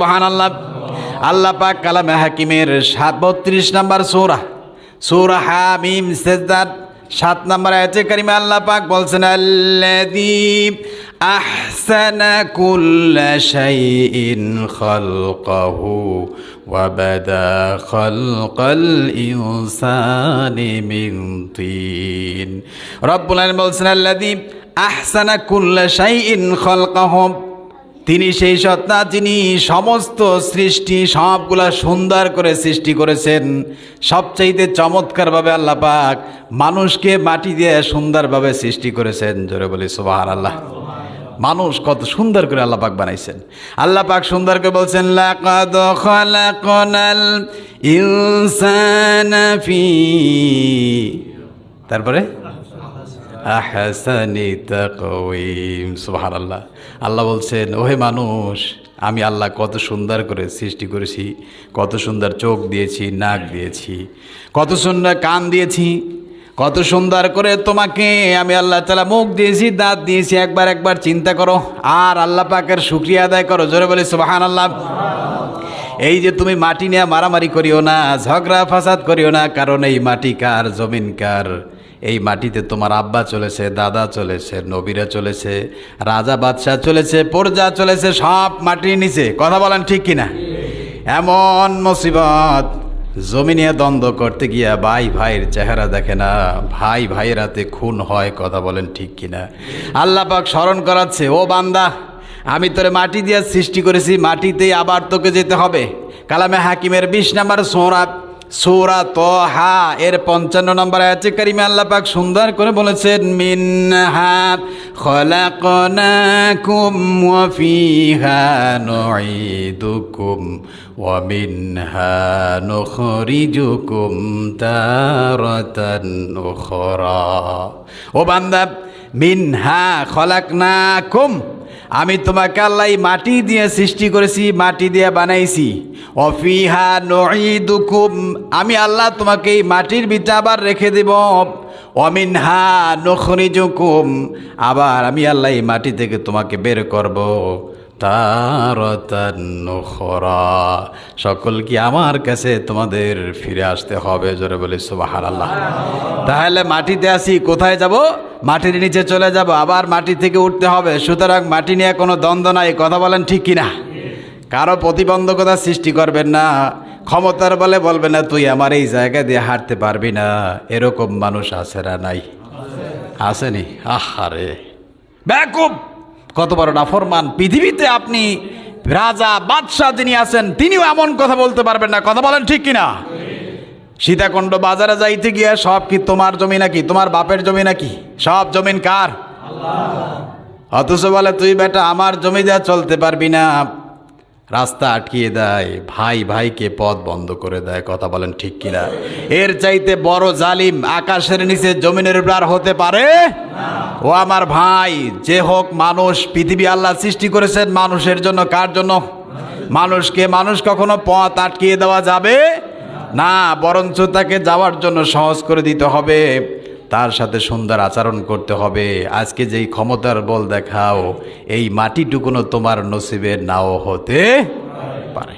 সুবহানাল্লাহ। আল্লাহ পাক কালামে হাকিমের 32 নম্বর সূরা হামিম সেজদার 7 নম্বর আয়াতে কারিমা আল্লাহ পাক বলছেন, আল্লাযী আহসানা কুল্লা শাইইন খালকাহু ওয়া বাদা খালকাল ইনসানি মিন তিন। রব্বুল আলামিন বলছেন, আল্লাযী আহসানা কুল্লা শাইইন খালকাহু, তিনি সেই সত্তা যিনি সমস্ত সৃষ্টি সবগুলা সুন্দর করে সৃষ্টি করেছেন। সবচাইতে চমৎকারভাবে আল্লাহ পাক মানুষকে মাটি দিয়ে সুন্দরভাবে সৃষ্টি করেছেন। জোরে বলি সুবহানাল্লাহ। মানুষ কত সুন্দর করে আল্লাহ পাক বানাইছেন। আল্লাহ পাক সুন্দর করে বলছেন, লাকাদ খালাকনাল ইনসানা ফি, তারপরে আহসানি তাকওয়িম। সুবহানাল্লাহ। আল্লাহ বলছেন, ওহে মানুষ, আমি আল্লাহ কত সুন্দর করে সৃষ্টি করেছি, কত সুন্দর চোখ দিয়েছি, নাক দিয়েছি, কত সুন্দর কান দিয়েছি, কত সুন্দর করে তোমাকে আমি আল্লাহ তাআলা মুখ দিয়েছি, দাঁত দিয়েছি। একবার চিন্তা করো আর আল্লাহ পাকের শুকরিয়া আদায় করো। জোরে বলি সুবহানাল্লাহ। এই যে তুমি মাটি নিয়ে মারামারি করিও না, ঝগড়া ফাসাদ করিও না, কারণ এই মাটি কার, জমিন কার? এই মাটিতে তোমার আব্বা চলেছে, দাদা চলেছে, নবীরা চলেছে, রাজা বাদশাহ চলেছে, প্রজা চলেছে, সব মাটির নিচে। কথা বলেন ঠিক কিনা? এমন মুসিবত, জমিনে দ্বন্দ্ব করতে গিয়া ভাই ভাইয়ের চেহারা দেখে না, ভাই ভাইয়ের হাতে খুন হয়। কথা বলেন ঠিক কিনা? আল্লাহ পাক স্মরণ করাচ্ছে, ও বান্দা, আমি তোরে মাটি দিয়ে সৃষ্টি করেছি, মাটিতেই আবার তোকে যেতে হবে। কালামে হাকিমের 20 নম্বর সূরা তাহা এর 55 নম্বর আয়াতে কারিমা আল্লাহ পাক সুন্দর করে বলেছেন, মিনহা খলাকনাকুম ওয়া ফিহা নুঈদুকুম ওয়া মিনহা নুখরিজুকুম তারাতান উখরা। ও বান্দা, মিনহা খলাকনাকুম, আমি তোমাকে আল্লাহ মাটি দিয়ে সৃষ্টি করেছি, মাটি দিয়ে বানাইছি। অফিহা নুঈদুকুম, আমি আল্লাহ তোমাকে এই মাটির ভিতরে আবার রেখে দেব। অমিনহা নুখরিজুকুম, আবার আমি আল্লাহ এই মাটি থেকে তোমাকে বের করব। তারাতান উখরা, সকল কি আমার কাছে তোমাদের ফিরে আসতে হবে। জোরে বলি সুবহানাল্লাহ। তাহলে মাটিতে আসি, কোথায় যাব? মাটির নিচে চলে যাব, আবার মাটি থেকে উঠতে হবে। সুতরাং মাটি নিয়ে কোনো দ্বন্দ্ব নাই। কথা বলেন ঠিক কিনা? কারো প্রতিবন্ধকতা সৃষ্টি করবেন না, ক্ষমতার বলে বলবেন না তুই আমার এই জায়গা দিয়ে হাঁটতে পারবি না। এরকম মানুষ আছে না নাই? আসেনি? আহারে বেকুব, কত বড় নাফরমান। পৃথিবীতে আপনি রাজা বাদশাহ যিনি আছেন, তিনিও এমন কথা বলতে পারবেন না। কথা বলেন ঠিক কিনা? সীতাকুণ্ড বাজারে যাইতে গিয়ে সব কি তোমার জমি নাকি, তোমার বাপের জমি নাকি? সব জমিন কার? আল্লাহ। অথচ বলে তুই বেটা আমার জমি দিয়ে চলতে পারবি না, রাস্তা আটকিয়ে দেয়, ভাই ভাইকে পথ বন্ধ করে দেয়। কথা বলেন ঠিক কিনা? এর চাইতে বড় জালিম আকাশের নিচে জমিনের উপর হতে পারে না। ও আমার ভাই, যে হোক মানুষ, পৃথিবী আল্লাহ সৃষ্টি করেছেন মানুষের জন্য। কার জন্য? মানুষকে। মানুষ কখনো পথ আটকিয়ে দেওয়া যাবে না, বরঞ্চ তাকে যাওয়ার জন্য সহজ করে দিতে হবে, তার সাথে সুন্দর আচরণ করতে হবে। আজকে যেই ক্ষমতার বল দেখাও, এই মাটিটুকুনো তোমার নসিবে নাও হতে পারে।